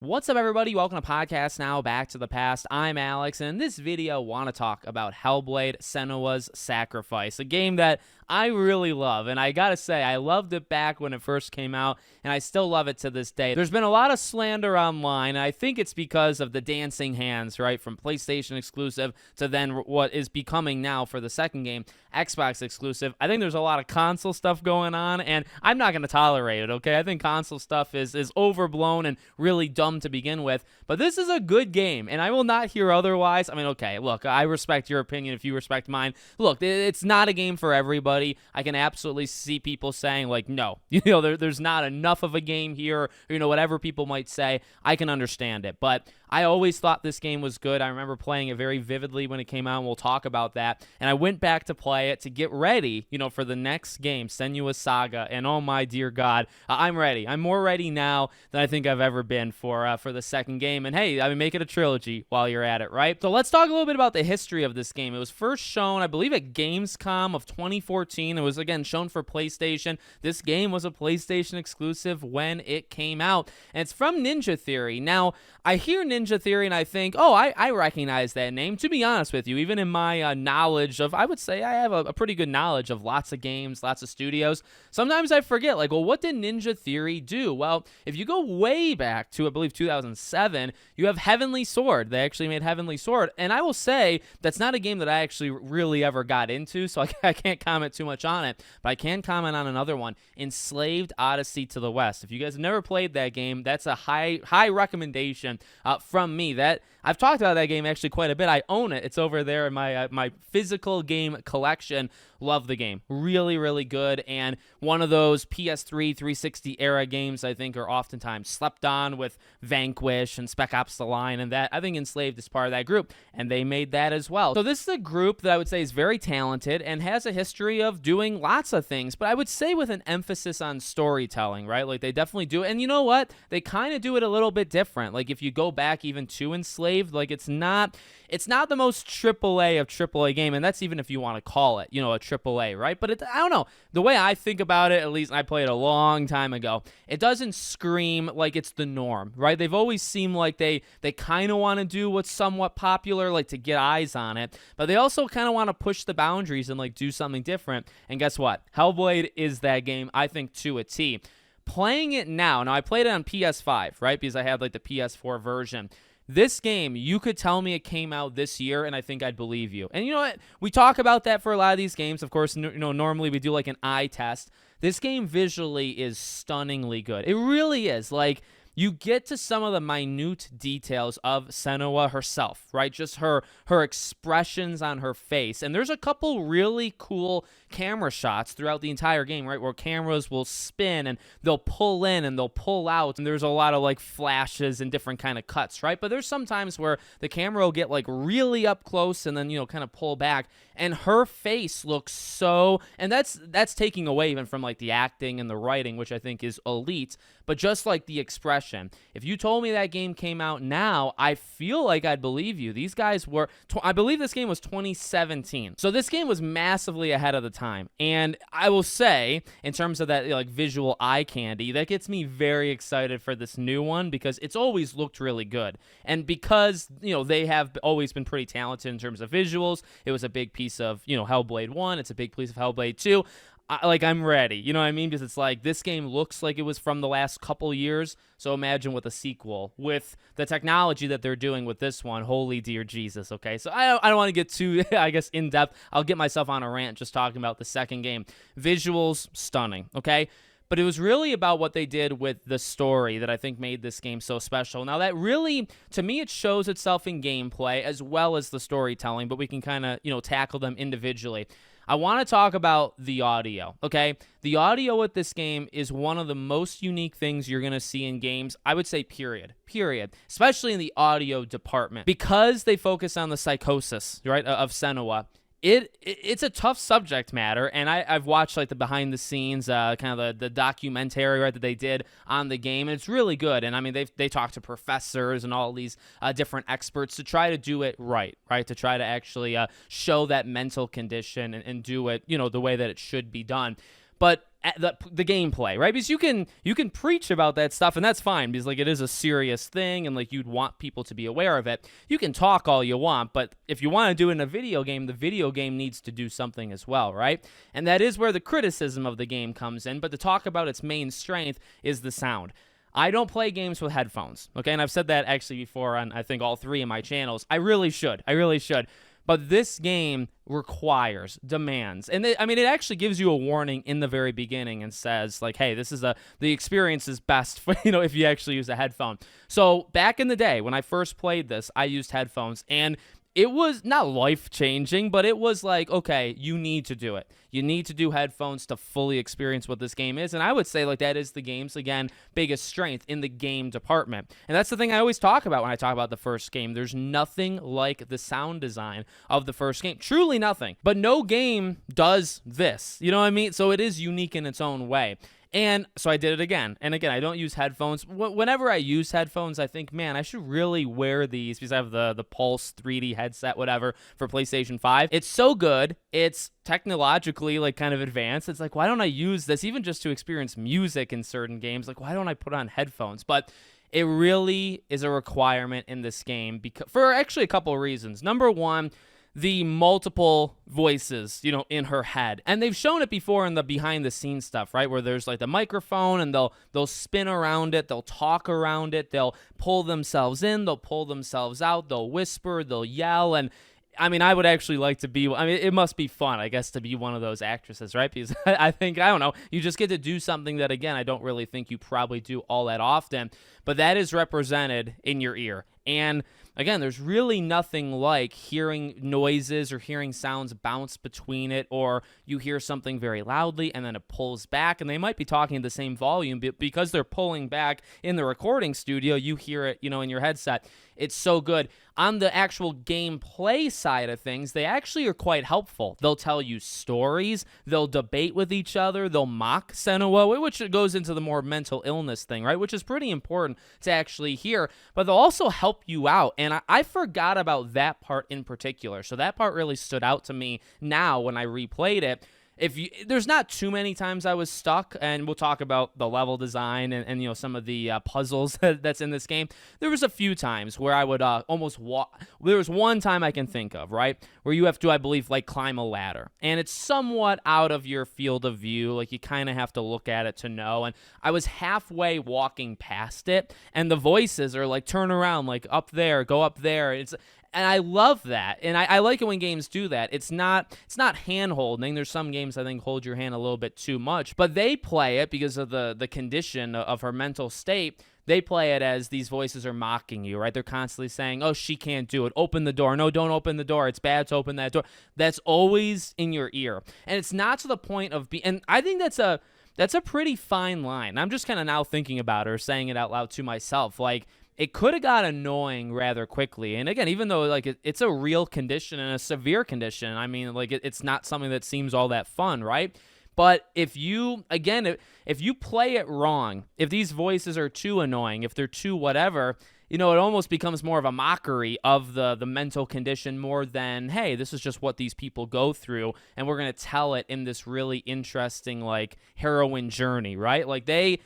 What's up, everybody? Welcome to Podcast Now, Back to the Past. I'm Alex, and in this video, I want to talk about Hellblade: Senua's Sacrifice, a game that I really love, and I gotta say, I loved it back when it first came out, and I still love it to this day. There's been a lot of slander online, and I think it's because of the dancing hands, right, from PlayStation exclusive to then what is becoming now for the second game, Xbox exclusive. I think there's a lot of console stuff going on, and I'm not going to tolerate it, okay? I think console stuff is overblown and really dumb to begin with, but this is a good game, and I will not hear otherwise. I mean, okay, look, I respect your opinion if you respect mine. Look, it's not a game for everybody. I can absolutely see people saying, like, no, there's not enough of a game here, or, whatever people might say. I can understand it, but I always thought this game was good. I remember playing it very vividly when it came out, and we'll talk about that. And I went back to play it to get ready, for the next game, Senua Saga. And oh my dear God, I'm ready. I'm more ready now than I think I've ever been for the second game. And hey, I mean, make it a trilogy while you're at it, right? So let's talk a little bit about the history of this game. It was first shown, I believe, at Gamescom of 2014. It was, again, shown for PlayStation. This game was a PlayStation exclusive when it came out. And it's from Ninja Theory. Now, I hear Ninja Theory and I think, oh, I recognize that name. To be honest with you, even in my knowledge of, I would say I have a pretty good knowledge of lots of games, lots of studios. Sometimes I forget, like, well, what did Ninja Theory do? Well, if you go way back to, I believe, 2007, you have Heavenly Sword. They actually made Heavenly Sword. And I will say that's not a game that I actually really ever got into, so I can't comment too much on it. But I can comment on another one, Enslaved: Odyssey to the West. If you guys have never played that game, that's a high recommendation from me. That I've talked about that game actually quite a bit. I own it. It's over there in my physical game collection. Love the game. Really, really good. And one of those PS3 360 era games I think are oftentimes slept on with Vanquish and Spec Ops: The Line, and that I think Enslaved is part of that group, and they made that as well. So this is a group that I would say is very talented and has a history of doing lots of things, but I would say with an emphasis on storytelling, right? Like, they definitely do it. And you know what? They kind of do it a little bit different. Like, if you go back even to Enslaved, like, it's not the most AAA of AAA game, and that's even if you want to call it, a AAA, right? But I don't know. The way I think about it, at least I played a long time ago, it doesn't scream like it's the norm, right? They've always seemed like they kind of want to do what's somewhat popular, like to get eyes on it, but they also kind of want to push the boundaries and like do something different. And guess what? Hellblade is that game, I think, to a T. Playing it now I played it on PS5, right? Because I had like the PS4 version. This game, you could tell me it came out this year, and I think I'd believe you. And you know what? We talk about that for a lot of these games. Of course, normally we do like an eye test. This game visually is stunningly good. It really is. Like, you get to some of the minute details of Senua herself, right? Just her expressions on her face. And there's a couple really cool camera shots throughout the entire game, right, where cameras will spin and they'll pull in and they'll pull out, and there's a lot of like flashes and different kind of cuts, right? But there's some times where the camera will get like really up close and then kind of pull back, and her face looks so, and that's taking away even from like the acting and the writing, which I think is elite, but just like the expression. If you told me that game came out now, I feel like I'd believe you. These guys were, I believe this game was 2017, so this game was massively ahead of the time. And I will say, in terms of that like visual eye candy, that gets me very excited for this new one, because it's always looked really good, and because they have always been pretty talented in terms of visuals. It was a big piece of Hellblade 1, it's a big piece of Hellblade 2. I'm ready, you know what I mean? Because it's like, this game looks like it was from the last couple years, so imagine with a sequel, with the technology that they're doing with this one, holy dear Jesus, okay? So I don't want to get too, I guess, in-depth. I'll get myself on a rant just talking about the second game. Visuals, stunning, okay? But it was really about what they did with the story that I think made this game so special. Now, that really, to me, it shows itself in gameplay as well as the storytelling, but we can kind of, tackle them individually. I want to talk about the audio, okay? The audio with this game is one of the most unique things you're going to see in games, I would say, period, especially in the audio department, because they focus on the psychosis, right, of Senua. It's a tough subject matter, and I've watched like the behind the scenes, kind of the documentary, right, that they did on the game, and it's really good. And I mean, they talked to professors and all these different experts to try to do it right, to try to actually show that mental condition and do it, the way that it should be done. but the gameplay, right? Because you can preach about that stuff, and that's fine, because like it is a serious thing, and like you'd want people to be aware of it. You can talk all you want, but if you want to do it in a video game, the video game needs to do something as well, right? And that is where the criticism of the game comes in. But to talk about its main strength is the sound. I don't play games with headphones, okay? And I've said that actually before on, I think, all 3 of my channels. I really should. But this game demands, and it actually gives you a warning in the very beginning and says, like, hey, the experience is best for, if you actually use a headphone. So back in the day when I first played this, I used headphones, and it was not life-changing, but it was like, okay, you need to do it. You need to do headphones to fully experience what this game is. And I would say, like, that is the game's, again, biggest strength in the game department. And that's the thing I always talk about when I talk about the first game. There's nothing like the sound design of the first game. Truly nothing. But no game does this. You know what I mean? So it is unique in its own way. And so I did it again. And again, I don't use headphones. Whenever I use headphones, I think, man, I should really wear these, because I have the Pulse 3D headset, whatever, for PlayStation 5. It's so good. It's technologically, like, kind of advanced. It's like, why don't I use this even just to experience music in certain games? Like, why don't I put on headphones? But it really is a requirement in this game for actually a couple of reasons. Number one, the multiple voices, in her head. And they've shown it before in the behind the scenes stuff, right? Where there's like the microphone, and they'll spin around it, they'll talk around it, they'll pull themselves in, they'll pull themselves out, they'll whisper, they'll yell. And I would actually like to be, it must be fun, I guess, to be one of those actresses, right? Because I don't know, you just get to do something that, again, I don't really think you probably do all that often, but that is represented in your ear. And again, there's really nothing like hearing noises or hearing sounds bounce between it, or you hear something very loudly and then it pulls back, and they might be talking at the same volume, but because they're pulling back in the recording studio, you hear it, in your headset. It's so good. On the actual gameplay side of things, they actually are quite helpful. They'll tell you stories, they'll debate with each other, they'll mock Senua, which goes into the more mental illness thing, right? Which is pretty important to actually hear, but they'll also help you out. And I forgot about that part in particular. So that part really stood out to me now when I replayed it. There's not too many times I was stuck, and we'll talk about the level design and some of the puzzles that's in this game. There was a few times where I would almost walk. There was one time I can think of, right, where you have to, I believe, like climb a ladder, and it's somewhat out of your field of view. Like you kind of have to look at it to know. And I was halfway walking past it, and the voices are like, turn around, like up there, go up there. And I love that, and I like it when games do that. It's not hand-holding. There's some games I think hold your hand a little bit too much, but they play it because of the condition of her mental state. They play it as these voices are mocking you, right? They're constantly saying, oh, she can't do it. Open the door. No, don't open the door. It's bad to open that door. That's always in your ear, and it's not to the point of and I think that's a pretty fine line. I'm just kind of now thinking about it or saying it out loud to myself, like, it could have got annoying rather quickly. And again, even though like it's a real condition and a severe condition, it's not something that seems all that fun, right? But if you play it wrong, if these voices are too annoying, if they're too whatever, it almost becomes more of a mockery of the mental condition more than, hey, this is just what these people go through, and we're going to tell it in this really interesting, like, heroine journey, right? Like, they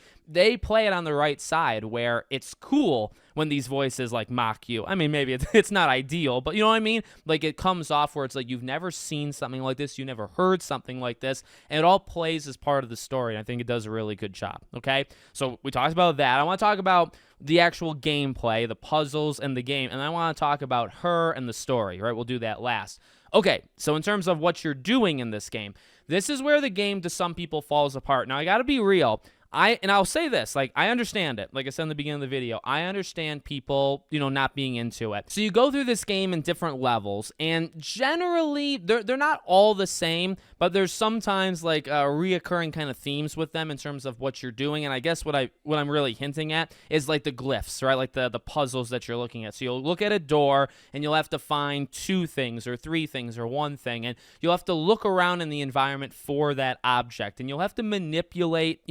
play it on the right side where it's cool when these voices, like, mock you. Maybe it's not ideal, but you know what I mean? Like, it comes off where it's like you've never seen something like this, you never heard something like this, and it all plays as part of the story, and I think it does a really good job, okay? So we talked about that. I want to talk about the actual gameplay, the puzzles, and the game, and I want to talk about her and the story, right? We'll do that last. Okay, so in terms of what you're doing in this game, this is where the game to some people falls apart. Now, I got to be real. I'll say this, like, I understand it. Like I said in the beginning of the video, I understand people, not being into it. So you go through this game in different levels, and generally, they're not all the same, but there's sometimes, like, reoccurring kind of themes with them in terms of what you're doing, and I guess what I'm really hinting at is, like, the glyphs, right? Like, the puzzles that you're looking at. So you'll look at a door, and you'll have to find 2 things, or 3 things, or 1 thing, and you'll have to look around in the environment for that object, and you'll have to manipulate,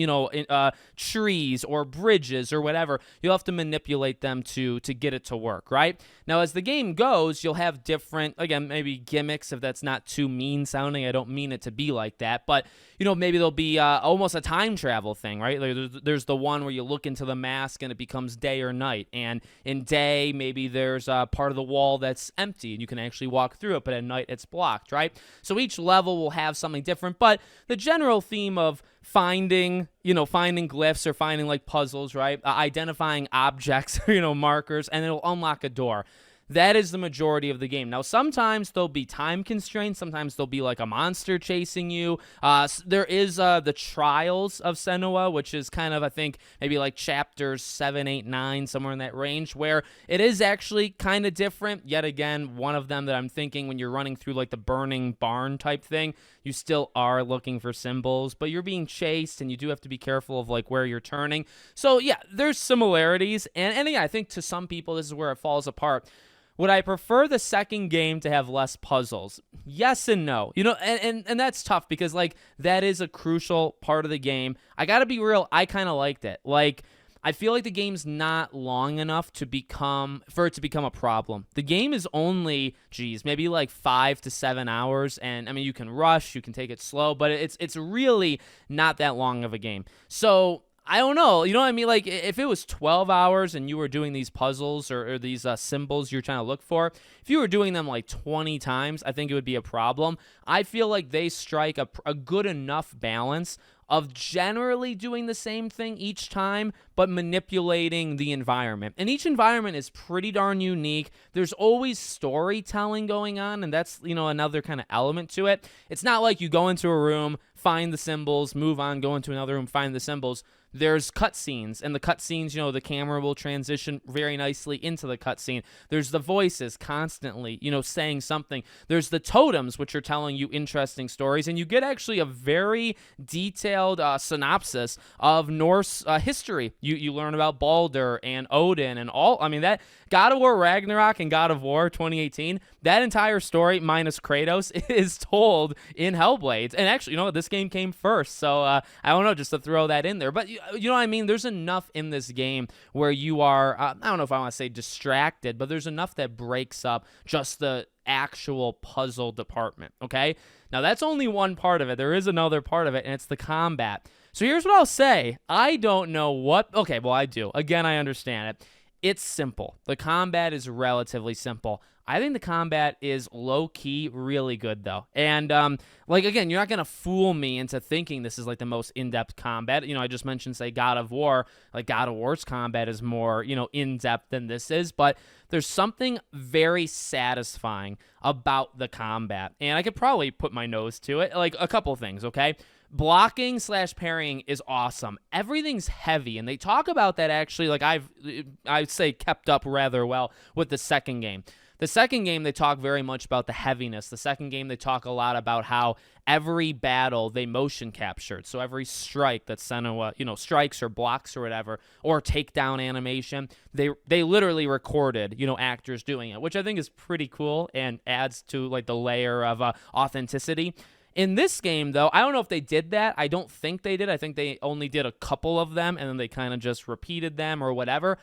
trees or bridges or whatever. You'll have to manipulate them to get it to work, right? Now, as the game goes, you'll have different, again, maybe gimmicks, if that's not too mean sounding. I don't mean it to be like that, but, maybe there'll be almost a time travel thing, right? Like there's the one where you look into the mask and it becomes day or night, and in day, maybe there's a part of the wall that's empty and you can actually walk through it, but at night it's blocked, right? So each level will have something different, but the general theme of finding glyphs or finding like puzzles, right? Identifying objects, markers, and it'll unlock a door. That is the majority of the game. Now, sometimes there'll be time constraints. Sometimes there'll be like a monster chasing you. There is the Trials of Senua, which is kind of, I think, maybe like chapters 7, 8, 9, somewhere in that range, where it is actually kind of different. Yet again, one of them that I'm thinking when you're running through like the burning barn type thing, you still are looking for symbols, but you're being chased and you do have to be careful of like where you're turning. So yeah, there's similarities. And yeah, I think to some people, this is where it falls apart. Would I prefer the second game to have less puzzles? Yes and no. And that's tough because, like, that is a crucial part of the game. I gotta be real, I kind of liked it. Like, I feel like the game's not long enough for it to become a problem. The game is only, maybe like 5 to 7 hours, and I mean, you can rush, you can take it slow, but it's really not that long of a game. So I don't know. You know what I mean? Like, if it was 12 hours and you were doing these puzzles or these symbols you're trying to look for, if you were doing them like 20 times, I think it would be a problem. I feel like they strike a good enough balance of generally doing the same thing each time, but manipulating the environment. And each environment is pretty darn unique. There's always storytelling going on, and that's, another kind of element to it. It's not like you go into a room, find the symbols, move on, go into another room, find the symbols. There's cutscenes, and the cutscenes, the camera will transition very nicely into the cutscene. There's the voices constantly, saying something. There's the totems, which are telling you interesting stories, and you get actually a very detailed synopsis of Norse history. You learn about Baldur and Odin and all. I mean, that God of War Ragnarok and God of War 2018, that entire story minus Kratos is told in Hellblade. And actually, this game came first, so I don't know, just to throw that in there. But you know what I mean? There's enough in this game where you are, I don't know if I want to say distracted, but there's enough that breaks up just the actual puzzle department, okay? Now, that's only one part of it. There is another part of it, and it's the combat. So here's what I'll say. I don't know okay, well, I do. Again, I understand it. It's simple. The combat is relatively simple. I think the combat is low-key really good, though. And, again, you're not going to fool me into thinking this is, like, the most in-depth combat. I just mentioned, say, God of War. Like, God of War's combat is more, in-depth than this is. But there's something very satisfying about the combat. And I could probably put my nose to it. Like, a couple things, okay? Blocking / parrying is awesome. Everything's heavy, and they talk about that actually, like I'd say kept up rather well with the second game. The second game, they talk very much about the heaviness. The second game, they talk a lot about how every battle they motion captured. So every strike that Senua, strikes or blocks or whatever, or takedown animation, they literally recorded, actors doing it, which I think is pretty cool and adds to like the layer of authenticity. In this game, though, I don't know if they did that. I don't think they did. I think they only did a couple of them, and then they kind of just repeated them or whatever.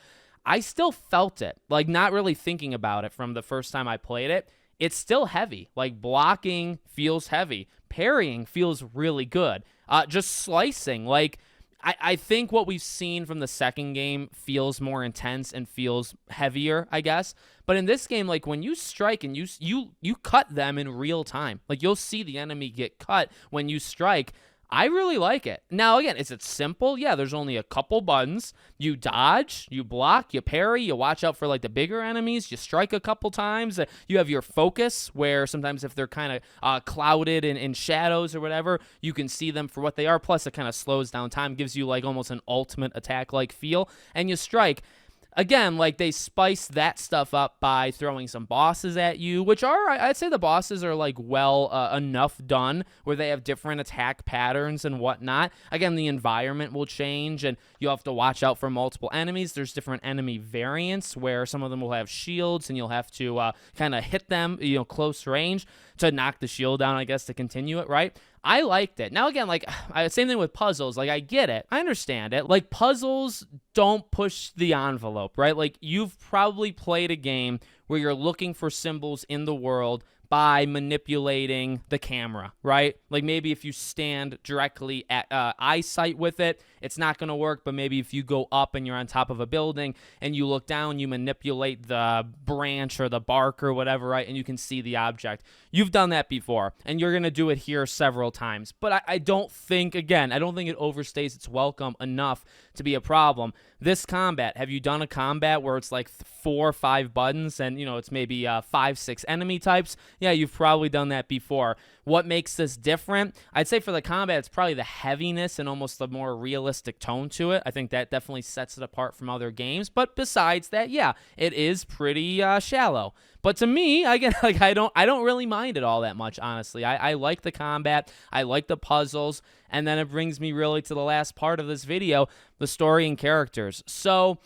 I still felt it, like not really thinking about it from the first time I played it. It's still heavy. Like blocking feels heavy. Parrying feels really good. Just slicing, like I think what we've seen from the second game feels more intense and feels heavier, I guess. But in this game, like when you strike and you cut them in real time, like you'll see the enemy get cut when you strike. I really like it. Now, again, is it simple? Yeah, there's only a couple buttons. You dodge, you block, you parry, you watch out for like the bigger enemies, you strike a couple times. You have your focus where sometimes if they're kind of clouded in shadows or whatever, you can see them for what they are. Plus, it kind of slows down time, gives you like almost an ultimate attack-like feel, and you strike. Again, like they spice that stuff up by throwing some bosses at you, which are, I'd say the bosses are like well enough done where they have different attack patterns and whatnot. Again, the environment will change and you'll have to watch out for multiple enemies. There's different enemy variants where some of them will have shields and you'll have to kind of hit them, close range to knock the shield down, I guess, to continue it, right? I liked it. Now, again, like, same thing with puzzles. Like, I get it. I understand it. Like, puzzles don't push the envelope, right? Like, you've probably played a game where you're looking for symbols in the world by manipulating the camera, right? Like, maybe if you stand directly at eyesight with it, it's not going to work. But maybe if you go up and you're on top of a building and you look down, you manipulate the branch or the bark or whatever, right? And you can see the object. You've done that before, and you're going to do it here several times. But I don't think, again, I don't think it overstays its welcome enough to be a problem. This combat, have you done a combat where it's like 4 or 5 buttons and, it's maybe 5, 6 enemy types? Yeah, you've probably done that before. What makes this different? I'd say for the combat, it's probably the heaviness and almost the more realistic tone to it. I think that definitely sets it apart from other games. But besides that, yeah, it is pretty shallow. But to me, again, like I don't really mind it all that much, honestly. I like the combat, I like the puzzles, and then it brings me really to the last part of this video, the story and characters. So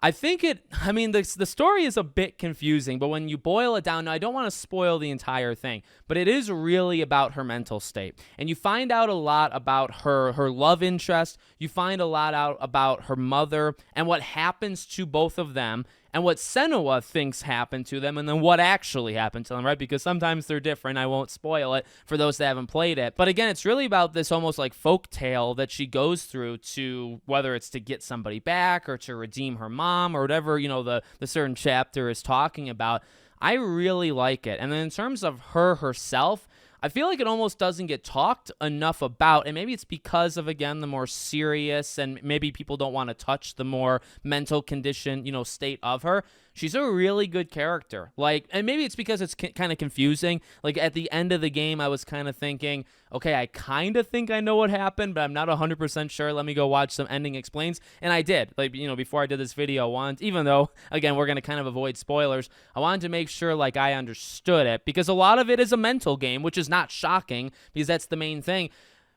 I think the story is a bit confusing, but when you boil it down, now I don't want to spoil the entire thing, but it is really about her mental state. And you find out a lot about her love interest, you find a lot out about her mother, and what happens to both of them, and what Senua thinks happened to them, and then what actually happened to them, right? Because sometimes they're different. I won't spoil it for those that haven't played it. But again, it's really about this almost like folk tale that she goes through to, whether it's to get somebody back or to redeem her mom or whatever, the certain chapter is talking about. I really like it. And then in terms of her herself, I feel like it almost doesn't get talked enough about, and maybe it's because of, again, the more serious, and maybe people don't want to touch the more mental condition, state of her. She's a really good character. Like, and maybe it's because it's kind of confusing. Like, at the end of the game, I was kind of thinking, okay, I kind of think I know what happened, but I'm not 100% sure. Let me go watch some Ending Explains. And I did. Like, before I did this video, even though, again, we're going to kind of avoid spoilers, I wanted to make sure, like, I understood it, because a lot of it is a mental game, which is not shocking, because that's the main thing.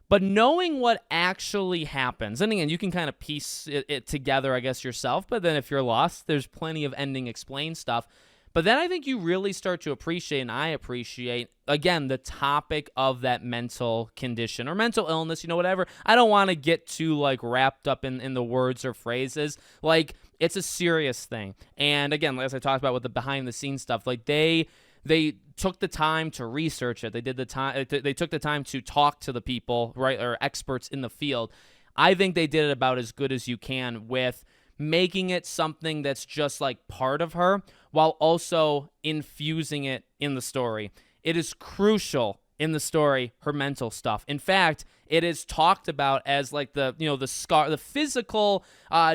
But knowing what actually happens, and again, you can kind of piece it together, I guess, yourself, but then if you're lost, there's plenty of Ending Explain stuff. But then I think you really start to appreciate, and I appreciate, again, the topic of that mental condition or mental illness, whatever. I don't want to get too, like, wrapped up in the words or phrases. Like, it's a serious thing. And again, as I talked about with the behind-the-scenes stuff, like, they took the time to research it. They took the time to talk to the people, right, or experts in the field. I think they did it about as good as you can with making it something that's just like part of her while also infusing it in the story. It is crucial in the story, her mental stuff. In fact, it is talked about as like the scar, the physical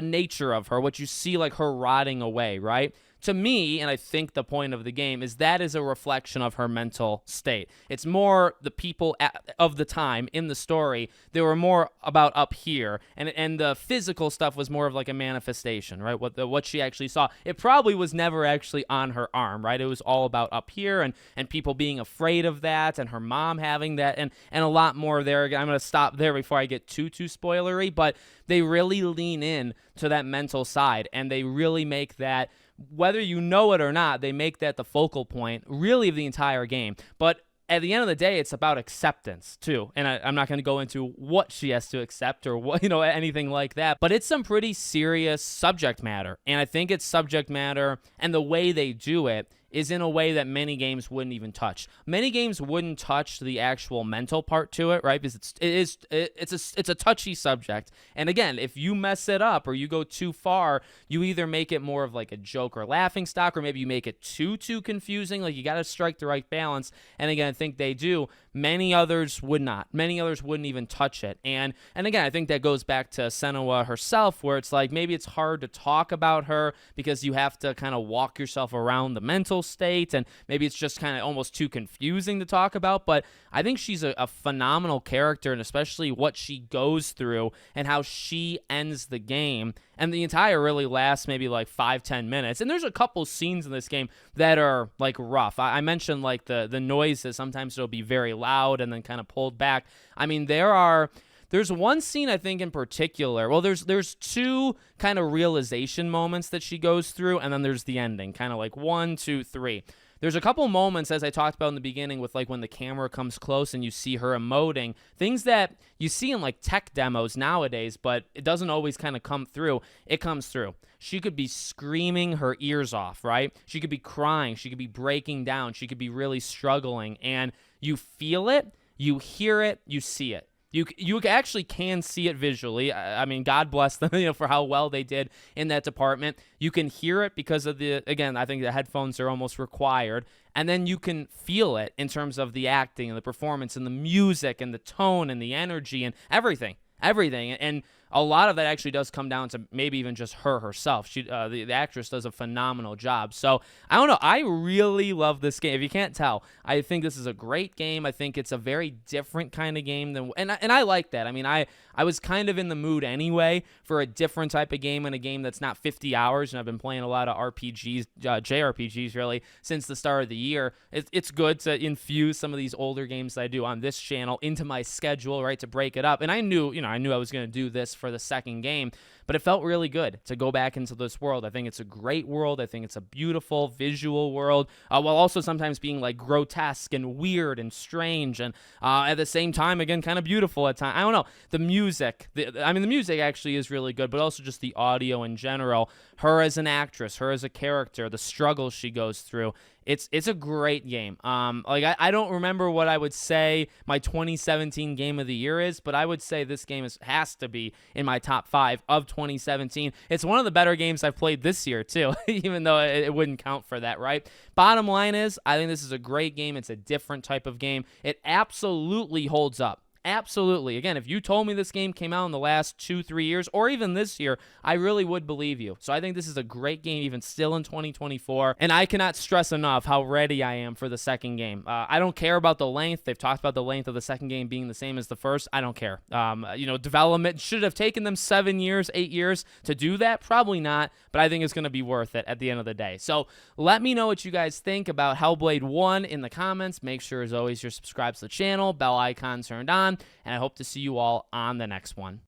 nature of her, what you see, like her rotting away, right? To me, and I think the point of the game is that is a reflection of her mental state. It's more the people of the time in the story, they were more about up here, and the physical stuff was more of like a manifestation, right? What she actually saw. It probably was never actually on her arm, right? It was all about up here and people being afraid of that, and her mom having that, and a lot more there. I'm going to stop there before I get too spoilery, but they really lean in to that mental side, and they really make that, whether you know it or not, they make that the focal point, really, of the entire game. But at the end of the day, it's about acceptance, too. And I'm not going to go into what she has to accept or what, anything like that. But it's some pretty serious subject matter. And I think it's subject matter, and the way they do it is in a way that many games wouldn't even touch. Many games wouldn't touch the actual mental part to it, right? Because it's a touchy subject. And again, if you mess it up or you go too far, you either make it more of like a joke or laughing stock, or maybe you make it too confusing. Like, you got to strike the right balance. And again, I think they do. Many others would not. Many others wouldn't even touch it. And again, I think that goes back to Senua herself, where it's like maybe it's hard to talk about her because you have to kind of walk yourself around the mental state, and maybe it's just kind of almost too confusing to talk about. But I think she's a phenomenal character, and especially what she goes through and how she ends the game. And the entire really lasts maybe like 5-10 minutes. And there's a couple scenes in this game that are like rough. I mentioned like the noises. Sometimes it'll be very loud and then kind of pulled back. I mean, there's one scene I think in particular. Well, there's two kind of realization moments that she goes through, and then there's the ending, kind of like 1, 2, 3. there's a couple moments, as I talked about in the beginning, with like when the camera comes close and you see her emoting, things that you see in like tech demos nowadays, but it doesn't always kind of come through. It comes through. She could be screaming her ears off, right? She could be crying. She could be breaking down. She could be really struggling. And you feel it, you hear it, you see it. You actually can see it visually. I mean, God bless them, for how well they did in that department. You can hear it because of again, I think the headphones are almost required. And then you can feel it in terms of the acting and the performance and the music and the tone and the energy and everything. And a lot of that actually does come down to maybe even just her herself. She, the actress, does a phenomenal job. So I don't know. I really love this game. If you can't tell, I think this is a great game. I think it's a very different kind of game and I like that. I mean, I was kind of in the mood anyway for a different type of game and a game that's not 50 hours. And I've been playing a lot of RPGs, JRPGs really, since the start of the year. It's good to infuse some of these older games that I do on this channel into my schedule, right, to break it up. And I knew I was going to do this for the second game, but it felt really good to go back into this world. I think it's a great world. I think it's a beautiful visual world, while also sometimes being like grotesque and weird and strange, and at the same time, again, kind of beautiful at times. I don't know. The music, the music actually is really good, but also just the audio in general. Her as an actress, her as a character, the struggles she goes through. It's a great game. I don't remember what I would say my 2017 game of the year is, but I would say this game has to be in my top 5 of 2017. It's one of the better games I've played this year too, even though it wouldn't count for that, right? Bottom line is, I think this is a great game. It's a different type of game. It absolutely holds up. Absolutely. Again, if you told me this game came out in the last 2-3 years, or even this year, I really would believe you. So I think this is a great game, even still in 2024. And I cannot stress enough how ready I am for the second game. I don't care about the length. They've talked about the length of the second game being the same as the first. I don't care. Development should have taken them 7 years, 8 years to do that. Probably not, but I think it's going to be worth it at the end of the day. So let me know what you guys think about Hellblade 1 in the comments. Make sure, as always, you're subscribed to the channel, bell icon turned on. And I hope to see you all on the next one.